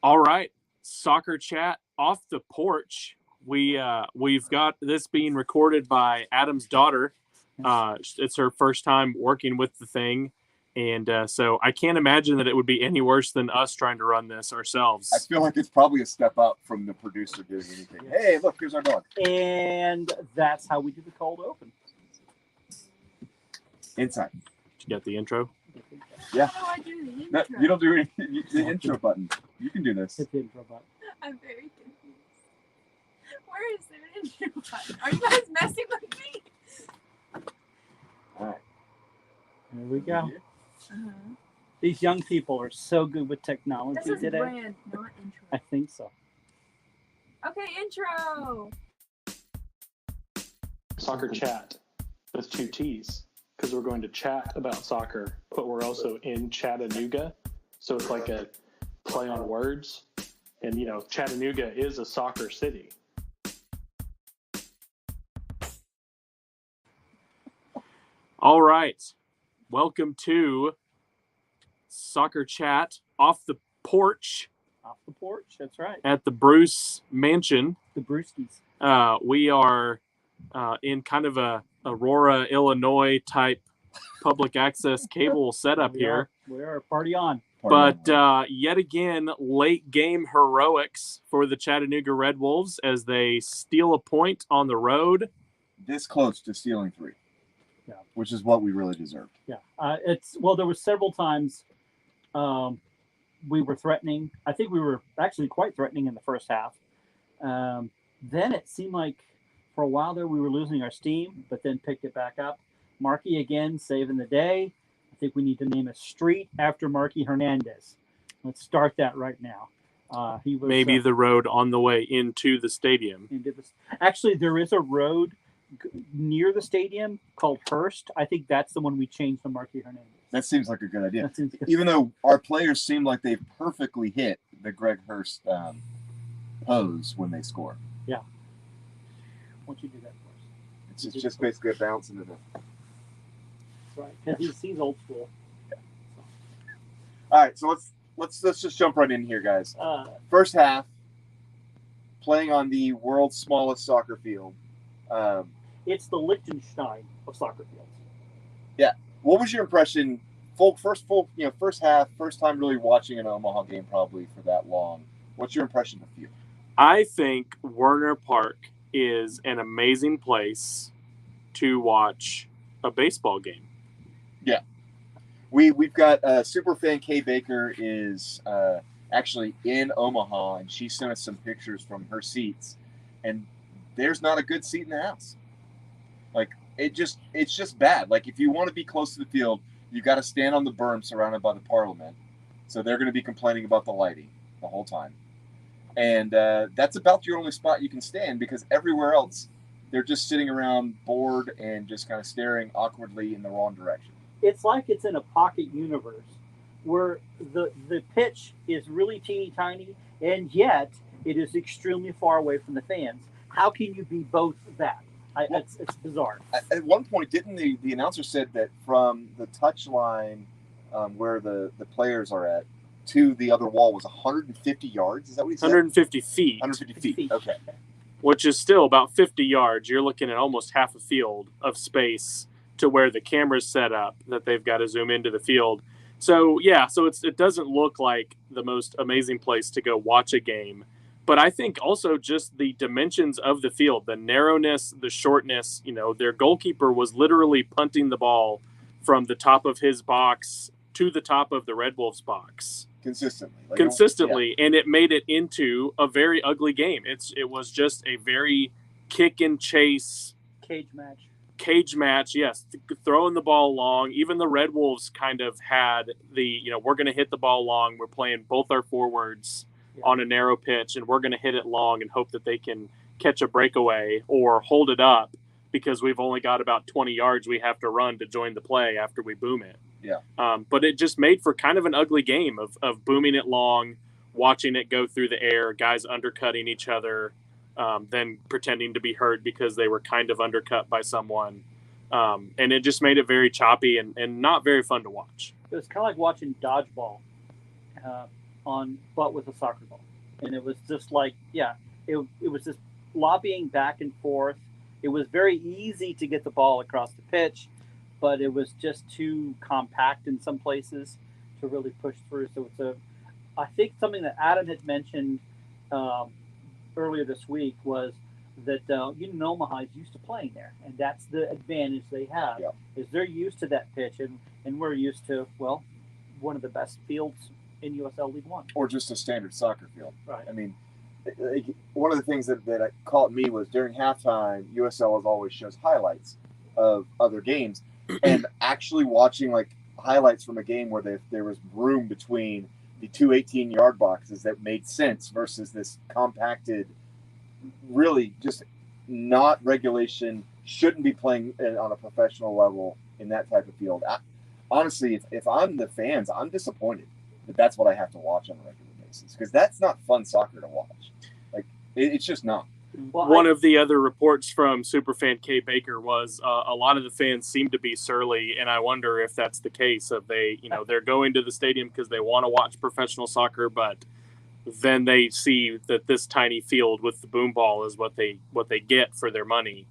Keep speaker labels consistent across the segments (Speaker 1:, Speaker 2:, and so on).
Speaker 1: All right, soccer chat off the porch. We've got this being recorded by Adam's daughter. It's her first time working with the thing, and so I can't imagine that it would be any worse than us trying to run this ourselves.
Speaker 2: I feel like it's probably a step up from the producer doing anything.
Speaker 3: Yes.
Speaker 2: Hey, look, here's our dog.
Speaker 3: And that's how we do the cold open.
Speaker 2: Inside.
Speaker 1: Did you get the intro?
Speaker 2: Yeah.
Speaker 4: How do I do the
Speaker 2: No,
Speaker 4: intro?
Speaker 2: you don't do anything. The intro button. You can do this.
Speaker 3: Hit the intro button.
Speaker 4: I'm very confused. Where is there an intro button? Are you guys messing with me?
Speaker 2: All right.
Speaker 3: There we go.
Speaker 4: Uh-huh.
Speaker 3: These young people are so good with technology
Speaker 4: This is
Speaker 3: today.
Speaker 4: brand, not intro.
Speaker 3: I think so.
Speaker 4: Okay, intro.
Speaker 5: Soccer chat with two T's because we're going to chat about soccer, but we're also in Chattanooga, so it's like a play on words. And Chattanooga is a soccer city.
Speaker 1: All right, welcome to soccer chat off the porch
Speaker 3: Off the porch. That's right.
Speaker 1: at the Bruce Mansion.
Speaker 3: The Brewskis.
Speaker 1: We are in kind of a Aurora, Illinois type public access cable setup here.
Speaker 3: We are party on.
Speaker 1: But yet again, late game heroics for the Chattanooga Red Wolves as they steal a point on the road.
Speaker 2: This close to stealing 3.
Speaker 3: Yeah.
Speaker 2: Which is what we really deserved.
Speaker 3: Yeah. There were several times we were threatening. I think we were actually quite threatening in the first half. Then it seemed like for a while there we were losing our steam, but then picked it back up. Marky again saving the day. I think we need to name a street after Marky Hernandez. Let's start that right now. He was
Speaker 1: Maybe the road on the way into the stadium.
Speaker 3: Actually, there is a road near the stadium called Hearst. I think that's the one we changed to Marky Hernandez.
Speaker 2: That seems like a good idea.
Speaker 3: That seems good.
Speaker 2: Even though our players seem like they've perfectly hit the Greg Hurst pose when they score.
Speaker 3: Yeah. Why don't you do that for us?
Speaker 2: It's just basically a bounce into the.
Speaker 3: Right, because he's old school.
Speaker 2: All right, so let's just jump right in here, guys. First half, playing on the world's smallest soccer field.
Speaker 3: It's the Liechtenstein of soccer fields.
Speaker 2: What was your impression? First half, first time really watching an Omaha game probably for that long. What's your impression of the field?
Speaker 1: I think Werner Park is an amazing place to watch a baseball game.
Speaker 2: Yeah. We've got superfan Kay Baker is actually in Omaha, and she sent us some pictures from her seats, and there's not a good seat in the house. Like it's just bad. Like if you want to be close to the field, you got to stand on the berm surrounded by the Parliament. So they're going to be complaining about the lighting the whole time, and that's about your only spot you can stand because everywhere else they're just sitting around bored and just kind of staring awkwardly in the wrong direction.
Speaker 3: It's like it's in a pocket universe where the pitch is really teeny tiny, and yet it is extremely far away from the fans. How can you be both that? It's bizarre.
Speaker 2: At one point, didn't the announcer said that from the touch line where the players are at to the other wall was 150 yards? Is that what he said?
Speaker 1: 150 feet.
Speaker 2: 150 feet. Okay.
Speaker 1: Which is still about 50 yards. You're looking at almost half a field of space to where the camera's set up that they've got to zoom into the field. So, yeah, it doesn't look like the most amazing place to go watch a game. But I think also just the dimensions of the field, the narrowness, the shortness, their goalkeeper was literally punting the ball from the top of his box to the top of the Red Wolves box.
Speaker 2: Consistently.
Speaker 1: And it made it into a very ugly game. It was just a very kick and chase cage match, yes, throwing the ball long. Even the Red Wolves kind of had we're going to hit the ball long. We're playing both our forwards on a narrow pitch, and we're going to hit it long and hope that they can catch a breakaway or hold it up because we've only got about 20 yards we have to run to join the play after we boom it.
Speaker 2: Yeah.
Speaker 1: But it just made for kind of an ugly game of booming it long, watching it go through the air, guys undercutting each other, then pretending to be hurt because they were kind of undercut by someone. And it just made it very choppy and not very fun to watch.
Speaker 3: It was kind of like watching dodgeball but with a soccer ball, and it was just like, yeah, it was just lobbying back and forth. It was very easy to get the ball across the pitch, but it was just too compact in some places to really push through. So I think something that Adam had mentioned earlier this week was that Union Omaha is used to playing there, and that's the advantage they have.
Speaker 2: Yeah.
Speaker 3: Is they're used to that pitch, and we're used to, well, one of the best fields in USL League One,
Speaker 2: or just a standard soccer field.
Speaker 3: right?
Speaker 2: I mean, like, one of the things that caught me was during halftime, USL always shows highlights of other games, and actually watching like highlights from a game where there was room between the two 18-yard boxes that made sense versus this compacted, really just not regulation, shouldn't be playing on a professional level in that type of field. Honestly, if I'm the fans, I'm disappointed that that's what I have to watch on a regular basis, because that's not fun soccer to watch. Like, it's just not.
Speaker 3: Well,
Speaker 1: One of the other reports from Superfan Kay Baker was a lot of the fans seem to be surly, and I wonder if that's the case. Of they're going to the stadium because they want to watch professional soccer, but then they see that this tiny field with the boom ball is what they get for their money,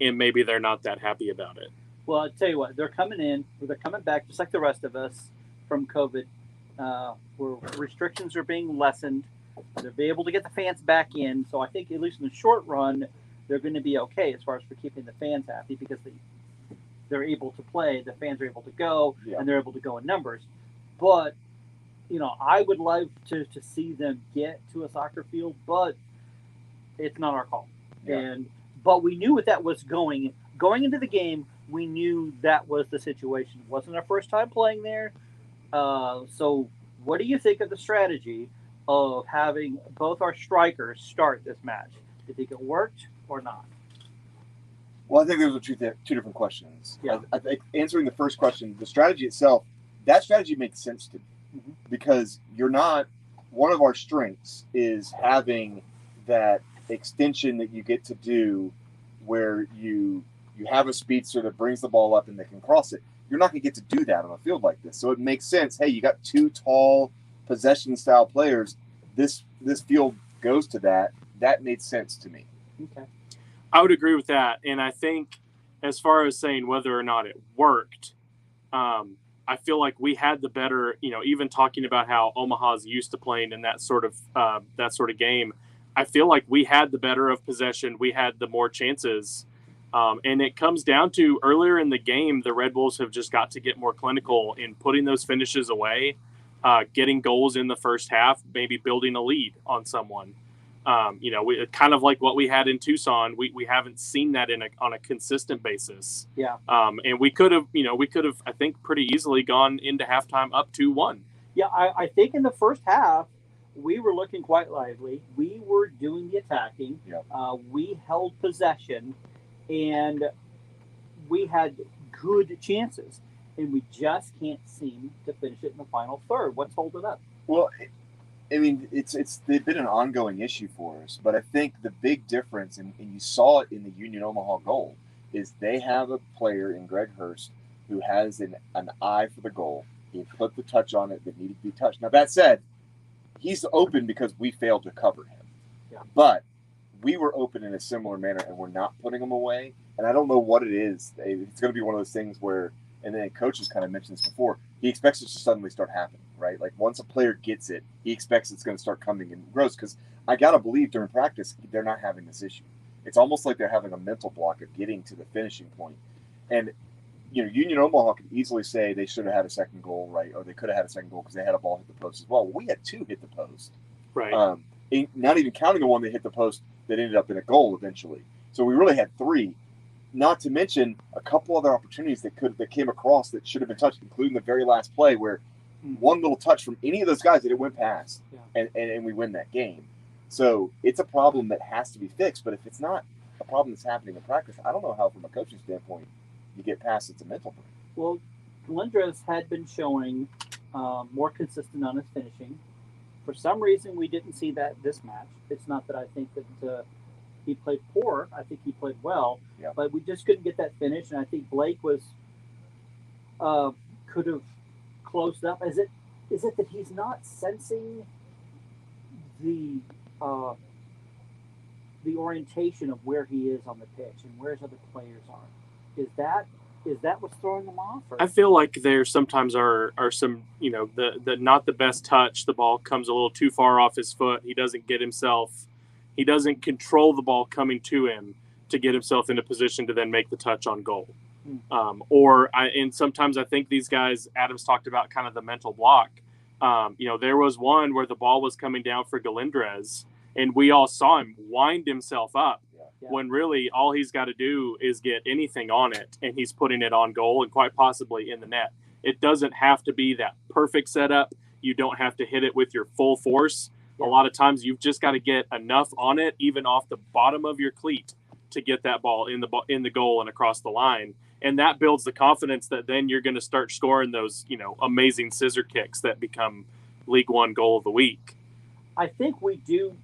Speaker 1: and maybe they're not that happy about it.
Speaker 3: Well, I'll tell you what, they're coming back just like the rest of us from COVID, where restrictions are being lessened. They'll be able to get the fans back in. So I think, at least in the short run, they're going to be okay as far as for keeping the fans happy, because they're able to play, the fans are able to go,
Speaker 2: Yeah.
Speaker 3: and they're able to go in numbers. But, I would love to see them get to a soccer field, but it's not our call.
Speaker 2: Yeah.
Speaker 3: But we knew what that was going into the game. We knew that was the situation. It wasn't our first time playing there. So what do you think of the strategy of having both our strikers start this match? Do you think it worked or not?
Speaker 2: Well, I think those are two different questions.
Speaker 3: Yeah.
Speaker 2: I think answering the first question, the strategy itself, that strategy makes sense to me, because one of our strengths is having that extension that you get to do where you have a speedster that brings the ball up and they can cross it. You're not going to get to do that on a field like this. So it makes sense. Hey, you got two tall possession style players. This field goes to that. That made sense to me.
Speaker 3: Okay.
Speaker 1: I would agree with that. And I think as far as saying whether or not it worked, I feel like we had the better, even talking about how Omaha's used to playing in that sort of game. I feel like we had the better of possession. We had the more chances. And it comes down to earlier in the game, the Red Bulls have just got to get more clinical in putting those finishes away, getting goals in the first half, maybe building a lead on someone. We kind of like what we had in Tucson. We haven't seen that on a consistent basis.
Speaker 3: Yeah.
Speaker 1: And we could have, I think pretty easily gone into halftime up 2-1.
Speaker 3: Yeah, I think in the first half, we were looking quite lively. We were doing the attacking.
Speaker 2: Yeah.
Speaker 3: We held possession, and we had good chances, and we just can't seem to finish it in the final third. What's holding up?
Speaker 2: Well, I mean, it's been an ongoing issue for us, but I think the big difference, and you saw it in the Union Omaha goal, is they have a player in Greg Hurst who has an eye for the goal. He put the touch on it that needed to be touched. Now, that said, he's open because we failed to cover him.
Speaker 3: Yeah.
Speaker 2: But we were open in a similar manner, and we're not putting him away. And I don't know what it is. It's going to be one of those things where, and then coaches kind of mentioned this before, he expects it to suddenly start happening, right? Like once a player gets it, he expects it's going to start coming in gross. Because I got to believe during practice, they're not having this issue. It's almost like they're having a mental block of getting to the finishing point. And, Union Omaha could easily say they should have had a second goal, right? Or they could have had a second goal because they had a ball hit the post as well. We had two hit the post.
Speaker 1: Right.
Speaker 2: Not even counting the one that hit the post that ended up in a goal eventually. So we really had three. Not to mention a couple other opportunities that came across that should have been touched, including the very last play where one little touch from any of those guys that it went past, and we win that game. So it's a problem that has to be fixed. But if it's not a problem that's happening in practice, I don't know how, from a coaching standpoint, you get past it's a mental thing.
Speaker 3: Well, Lindros had been showing more consistent on his finishing. For some reason, we didn't see that this match. It's not that I think that he played poor. I think he played well, but we just couldn't get that finish. And I think Blake could have closed up. is it that he's not sensing the the orientation of where he is on the pitch and where his other players are? Is that what's throwing him off? Or?
Speaker 1: I feel like there sometimes are some, the not the best touch. The ball comes a little too far off his foot. He doesn't control the ball coming to him to get himself in a position to then make the touch on goal. And sometimes I think these guys, Adams talked about kind of the mental block. There was one where the ball was coming down for Galindrez, and we all saw him wind himself up when really all he's got to do is get anything on it, and he's putting it on goal and quite possibly in the net. It doesn't have to be that perfect setup. You don't have to hit it with your full force. A lot of times you've just got to get enough on it, even off the bottom of your cleat, to get that ball in the goal and across the line. And that builds the confidence that then you're going to start scoring those, amazing scissor kicks that become League One goal of the week.
Speaker 3: I think we do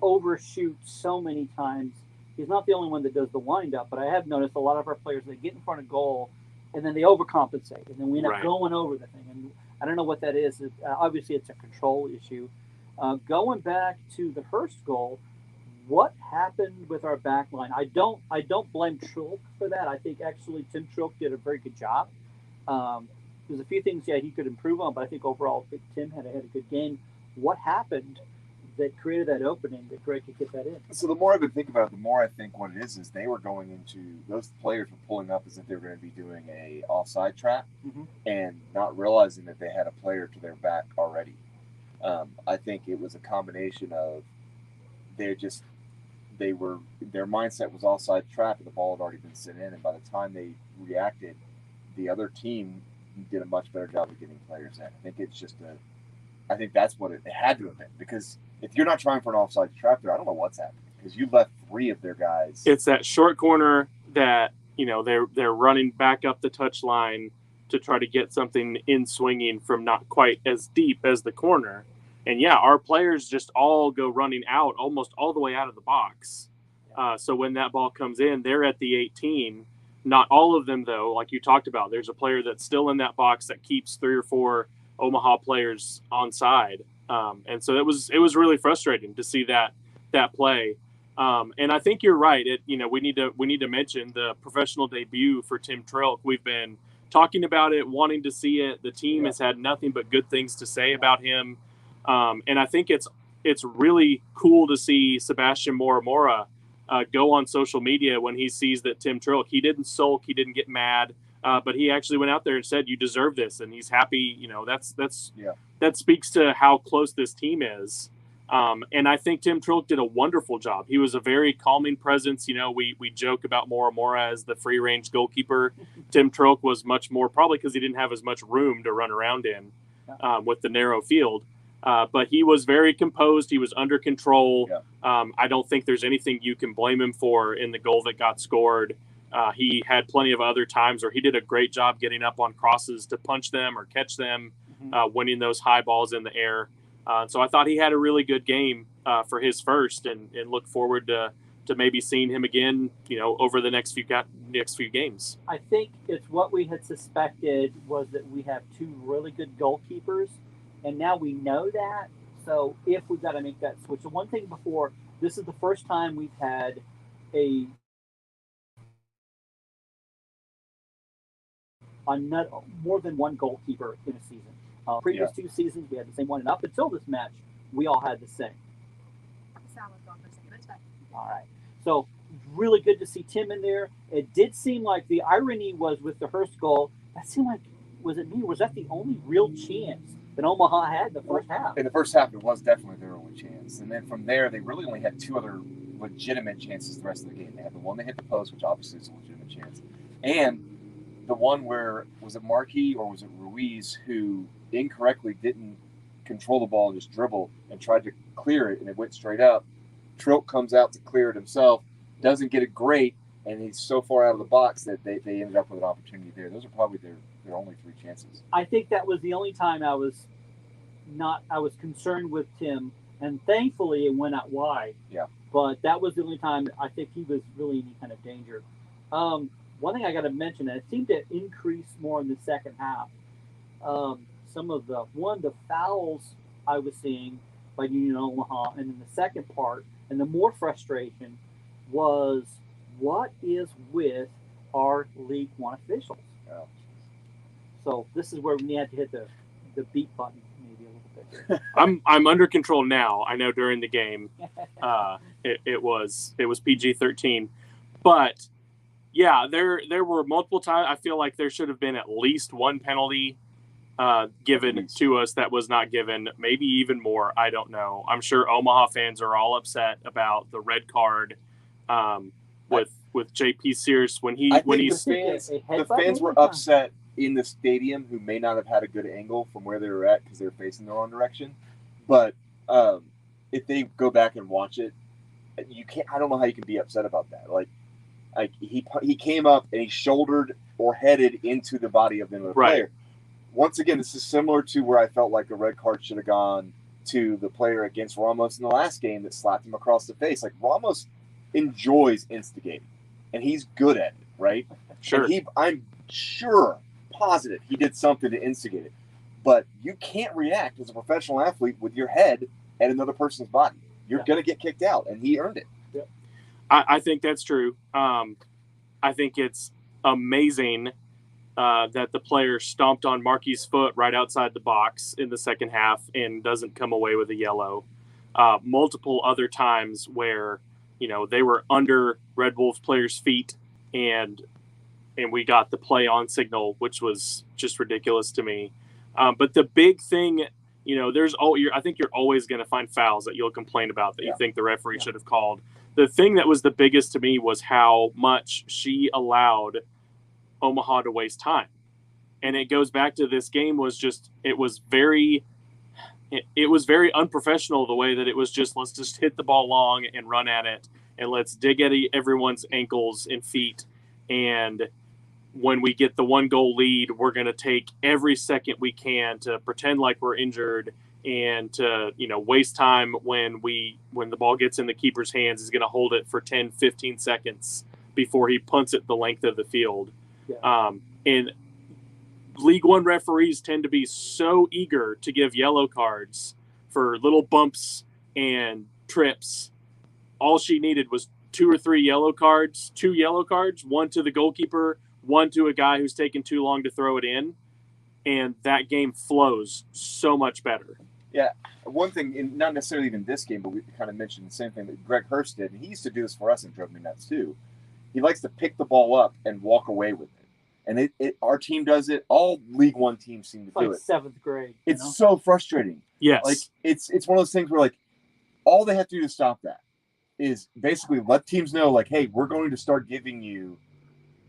Speaker 3: overshoot so many times. He's not the only one that does the wind up, but I have noticed a lot of our players, they get in front of goal and then they overcompensate, and then we end up going over the thing. And I don't know what that is. Obviously, it's a control issue. Going back to the Hurst goal, what happened with our back line? I don't blame Trilk for that. I think actually Tim Trilk did a very good job. There's a few things he could improve on, but I think overall Tim had a good game. What happened that created that opening that Greg could get that in?
Speaker 2: So the more I think about it, the more I think what it is they were going into, those players were pulling up as if they were going to be doing a offside trap and not realizing that they had a player to their back already. I think it was a combination of their mindset was offside trap and the ball had already been sent in, and by the time they reacted, the other team did a much better job of getting players in. I think that's what it had to have been, because if you're not trying for an offside trap there, I don't know what's happening, because you left 3 of their guys.
Speaker 1: It's that short corner that they're running back up the touch line to try to get something in swinging from not quite as deep as the corner. And our players just all go running out almost all the way out of the box. So when that ball comes in, they're at the 18. Not all of them, though, like you talked about. There's a player that's still in that box that keeps 3 or 4 Omaha players onside. And so it was really frustrating to see that play. And I think you're right. We need to mention the professional debut for Tim Trilk. We've been talking about it, wanting to see it. The team has had nothing but good things to say about him. And I think it's really cool to see Sebastian Moramora go on social media when he sees that Tim Trilk, he didn't sulk, he didn't get mad, but he actually went out there and said, "You deserve this," and he's happy. That speaks to how close this team is. And I think Tim Trilk did a wonderful job. He was a very calming presence. We joke about Moramora as the free range goalkeeper. Tim Trilk was much more, probably because he didn't have as much room to run around in with the narrow field. But he was very composed. He was under control. I don't think there's anything you can blame him for in the goal that got scored. He had plenty of other times where he did a great job getting up on crosses to punch them or catch them, winning those high balls in the air. So I thought he had a really good game for his first, and look forward to maybe seeing him again, over the next few games.
Speaker 3: I think it's what we had suspected, was that we have 2 really good goalkeepers. And now we know that. So if we've got to make that switch. So one thing before, this is the first time we've had more than one goalkeeper in a season. Previous 2 seasons, we had the same one. And up until this match, we all had the same. All right. So really good to see Tim in there. It did seem like the irony was with the Hurst goal, that seemed like, was it me? Was that the only real chance that Omaha had in the first half?
Speaker 2: In the first half, it was definitely their only chance. And then from there, they really only had 2 other legitimate chances the rest of the game. They had the one that hit the post, which obviously is a legitimate chance, and the one where, was it Marquis or was it Ruiz, who incorrectly didn't control the ball and just dribble and tried to clear it, and it went straight up. Trilk comes out to clear it himself, doesn't get it great, and he's so far out of the box that they ended up with an opportunity there. Those are probably their only 3 chances.
Speaker 3: I think that was the only time I was concerned with Tim, and thankfully it went out wide.
Speaker 2: Yeah.
Speaker 3: But that was the only time I think he was really in any kind of danger. One thing I got to mention, and it seemed to increase more in the second half. some of the fouls I was seeing by Union Omaha, and then the second part, and the more frustration was what is with our League One officials.
Speaker 2: Yeah.
Speaker 3: So this is where we had to hit the beat button maybe a little bit.
Speaker 1: I'm under control now. I know during the game, it was PG-13, but yeah, there were multiple times. I feel like there should have been at least one penalty given to us that was not given. Maybe even more. I don't know. I'm sure Omaha fans are all upset about the red card with JP Sears when
Speaker 2: the fans were upset in the stadium who may not have had a good angle from where they were at because they were facing the wrong direction. But if they go back and watch it, you can't. I don't know how you can be upset about that. Like he came up and he shouldered or headed into the body of the player. Once again, this is similar to where I felt like a red card should have gone to the player against Ramos in the last game that slapped him across the face. Like Ramos enjoys instigating, and he's good at it, right?
Speaker 1: Sure.
Speaker 2: And I'm positive he did something to instigate it. But you can't react as a professional athlete with your head at another person's body. You're going to get kicked out, and he earned it.
Speaker 3: Yeah.
Speaker 1: I think that's true. I think it's amazing that the player stomped on Markey's foot right outside the box in the second half and doesn't come away with a yellow. Multiple other times where, they were under Red Wolves players' feet and we got the play on signal, which was just ridiculous to me. But the big thing, I think you're always going to find fouls that you'll complain about that you think the referee should have called. The thing that was the biggest to me was how much she allowed Omaha to waste time. And it goes back to this game it was very unprofessional the way that it was just, let's just hit the ball long and run at it and let's dig at everyone's ankles and feet. And when we get the 1-goal lead, we're going to take every second we can to pretend like we're injured and to, waste time when the ball gets in the keeper's hands. He's going to hold it for 10, 15 seconds before he punts it the length of the field. Yeah. And League One referees tend to be so eager to give yellow cards for little bumps and trips. All she needed was 2 or 3 yellow cards, 2 yellow cards, one to the goalkeeper, one to a guy who's taken too long to throw it in, and that game flows so much better.
Speaker 2: Yeah, one thing, not necessarily even this game, but we kind of mentioned the same thing that Greg Hurst did, and he used to do this for us and drove me nuts too. He likes to pick the ball up and walk away with it. And our team does it. All League One teams seem to do it.
Speaker 3: 7th grade.
Speaker 2: It's so frustrating.
Speaker 1: Yes.
Speaker 2: Like it's one of those things where like all they have to do to stop that is basically let teams know like, hey, we're going to start giving you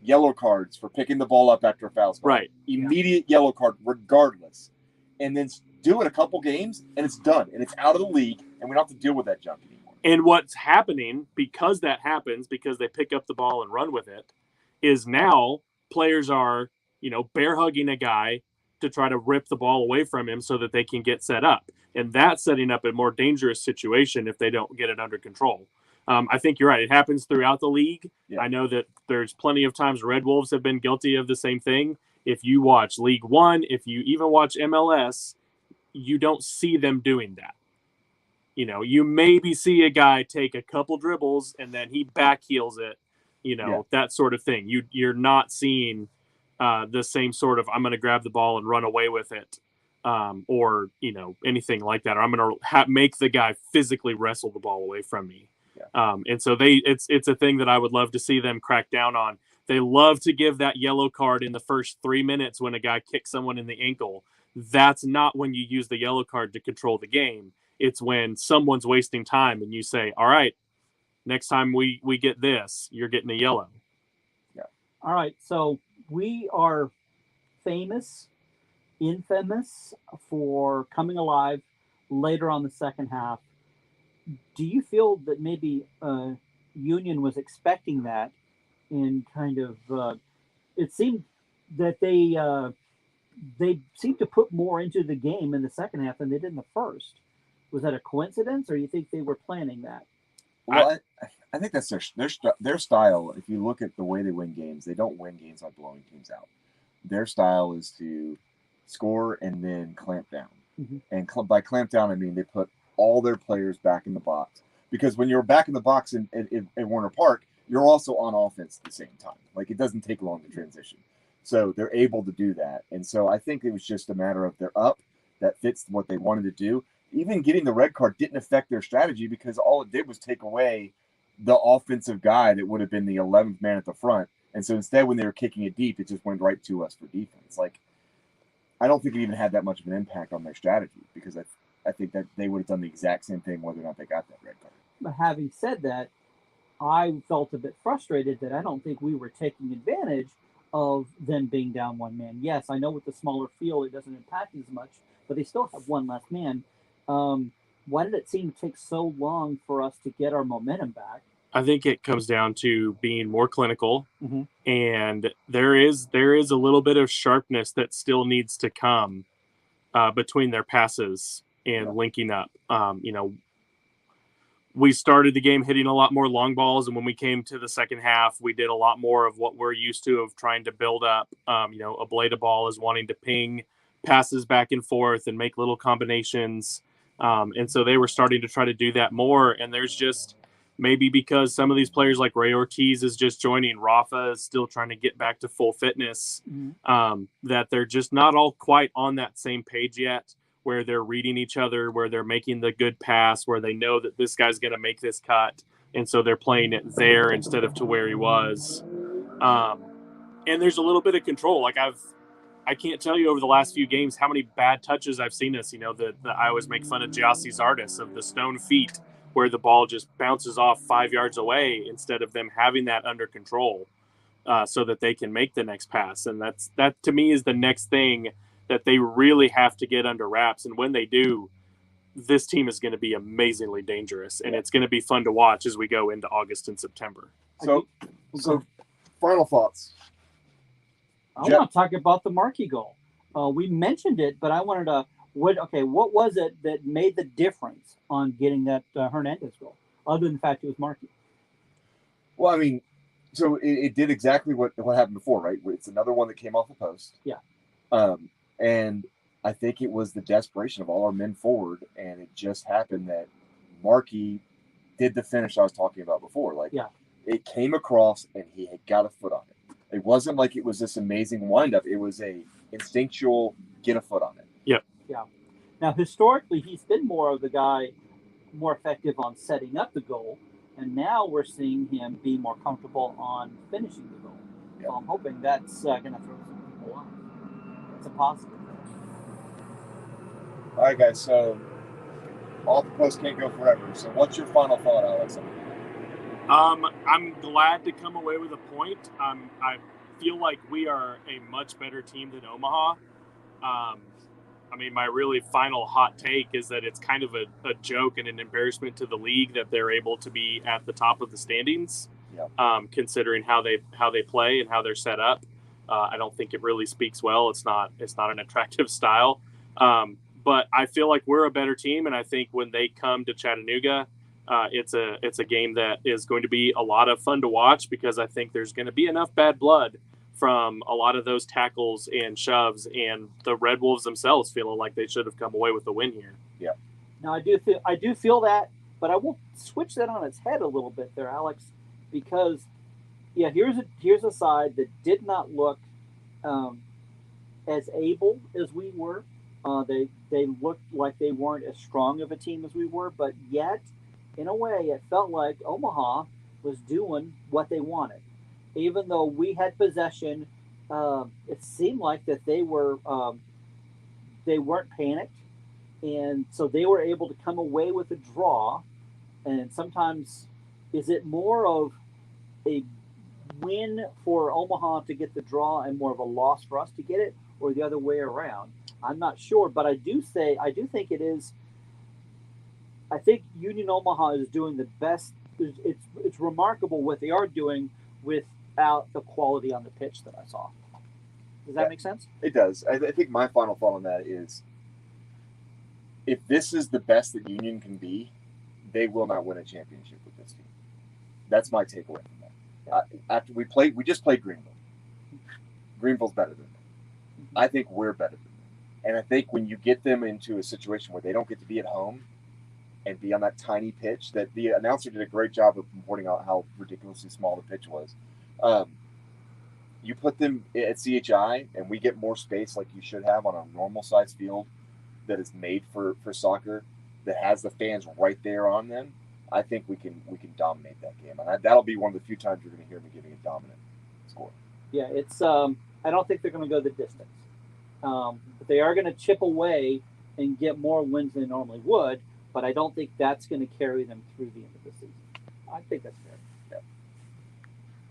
Speaker 2: yellow cards for picking the ball up after a foul spot.
Speaker 1: Right.
Speaker 2: Immediate yellow card regardless. And then do it a couple games and it's done. And it's out of the league and we don't have to deal with that junk anymore.
Speaker 1: And what's happening, because that happens, because they pick up the ball and run with it, is now players are, bear hugging a guy to try to rip the ball away from him so that they can get set up. And that's setting up a more dangerous situation if they don't get it under control. I think you're right. It happens throughout the league. Yeah. I know that there's plenty of times Red Wolves have been guilty of the same thing. If you watch League One, if you even watch MLS, you don't see them doing that. You maybe see a guy take a couple dribbles and then he back heels it, that sort of thing. You're not seeing the same sort of, I'm going to grab the ball and run away with it. Or, anything like that. Or I'm going to make the guy physically wrestle the ball away from me. Yeah. And so it's a thing that I would love to see them crack down on. They love to give that yellow card in the first 3 minutes when a guy kicks someone in the ankle. That's not when you use the yellow card to control the game. It's when someone's wasting time and you say, all right, next time we get this, you're getting a yellow.
Speaker 3: Yeah. All right. So we are infamous for coming alive later on the second half. Do you feel that maybe Union was expecting that and kind of it seemed that they seemed to put more into the game in the second half than they did in the first? Was that a coincidence, or you think they were planning that?
Speaker 2: Well, I think that's their style. If you look at the way they win games, they don't win games by blowing teams out. Their style is to score, and then clamp down.
Speaker 3: Mhm.
Speaker 2: And by clamp down, I mean they put all their players back in the box. Because when you're back in the box in Warner Park, you're also on offense at the same time. Like, it doesn't take long to transition. So they're able to do that. And so I think it was just a matter of they're up. That fits what they wanted to do. Even getting the red card didn't affect their strategy because all it did was take away the offensive guy that would have been the 11th man at the front. And so instead, when they were kicking it deep, it just went right to us for defense. Like, I don't think it even had that much of an impact on their strategy because I think that they would have done the exact same thing whether or not they got that red card.
Speaker 3: But having said that, I felt a bit frustrated that I don't think we were taking advantage of them being down one man. Yes, I know with the smaller field it doesn't impact as much, but they still have one less man. Why did it seem to take so long for us to get our momentum back?
Speaker 1: I think it comes down to being more clinical,
Speaker 3: Mhm.
Speaker 1: and there is a little bit of sharpness that still needs to come between their passes and linking up. We started the game hitting a lot more long balls, and when we came to the second half, we did a lot more of what we're used to of trying to build up. A blade of ball is wanting to ping passes back and forth and make little combinations. And so they were starting to try to do that more. And there's just maybe because some of these players like Ray Ortiz is just joining, Rafa is still trying to get back to full fitness, that they're just not all quite on that same page yet, where they're reading each other, where they're making the good pass, where they know that this guy's going to make this cut. And so they're playing it there instead of to where he was. And there's a little bit of control. Like I can't tell you over the last few games how many bad touches I've seen us. I always make fun of Giassi Zardes of the stone feet where the ball just bounces off 5 yards away instead of them having that under control so that they can make the next pass. And that to me is the next thing that they really have to get under wraps. And when they do, this team is going to be amazingly dangerous, and it's going to be fun to watch as we go into August and September.
Speaker 2: So final thoughts.
Speaker 3: I want to talk about the Markey goal. We mentioned it, but I wanted to. What was it that made the difference on getting that Hernandez goal, other than the fact it was Markey?
Speaker 2: Well, I mean, so it did exactly what happened before, right? It's another one that came off the post.
Speaker 3: Yeah.
Speaker 2: And I think it was the desperation of all our men forward, and it just happened that Markey did the finish I was talking about before. Like, it came across, and he had got a foot on it. It wasn't like it was this amazing windup. It was a instinctual get a foot on it.
Speaker 1: Yep.
Speaker 3: Yeah. Now, historically, he's been more of the guy, more effective on setting up the goal, and now we're seeing him be more comfortable on finishing the goal.
Speaker 2: Yep.
Speaker 3: So I'm hoping that's going to throw some people off. It's a positive.
Speaker 2: All right, guys. So off the post can't go forever. So what's your final thought, Alex?
Speaker 1: I'm glad to come away with a point. I feel like we are a much better team than Omaha. My really final hot take is that it's kind of a joke and an embarrassment to the league that they're able to be at the top of the standings, considering how they play and how they're set up. I don't think it really speaks well. It's not an attractive style. But I feel like we're a better team, and I think when they come to Chattanooga, it's a game that is going to be a lot of fun to watch because I think there's going to be enough bad blood from a lot of those tackles and shoves and the Red Wolves themselves feeling like they should have come away with the win here.
Speaker 2: Yeah.
Speaker 3: Now I do feel that, but I will switch that on its head a little bit there, Alex, because here's a side that did not look as able as we were. They looked like they weren't as strong of a team as we were, but yet, in a way, it felt like Omaha was doing what they wanted. Even though we had possession, it seemed like that they weren't panicked, and so they were able to come away with a draw. And sometimes, is it more of a win for Omaha to get the draw and more of a loss for us to get it, or the other way around? I'm not sure, but I do think it is. I think Union Omaha is doing the best. It's remarkable what they are doing without the quality on the pitch that I saw. Does that make sense?
Speaker 2: It does. I think my final thought on that is, if this is the best that Union can be, they will not win a championship with this team. That's my takeaway from that. After we just played Greenville. Greenville's better than them. I think we're better than them. And I think when you get them into a situation where they don't get to be at home and be on that tiny pitch, that the announcer did a great job of pointing out how ridiculously small the pitch was. You put them at CHI, and we get more space like you should have on a normal size field that is made for soccer, that has the fans right there on them. I think we can dominate that game, and that'll be one of the few times you're going to hear me giving a dominant score.
Speaker 3: Yeah, it's. I don't think they're going to go the distance, but they are going to chip away and get more wins than they normally would. But I don't think that's going to carry them through the end of the season. I think that's fair.
Speaker 2: Yeah.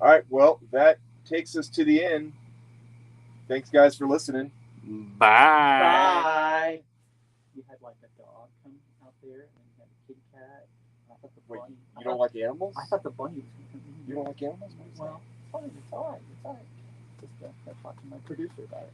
Speaker 2: All right. Well, that takes us to the end. Thanks, guys, for listening.
Speaker 1: Bye.
Speaker 3: You had like a dog come out there, and you had a kitty cat. And I thought the
Speaker 2: Wait,
Speaker 3: bunny.
Speaker 2: you don't like animals?
Speaker 3: I thought the bunny was going to come in.
Speaker 2: You don't like animals?
Speaker 3: Well, it's fine. It's all right. It's all right. Just talk to my producer about it.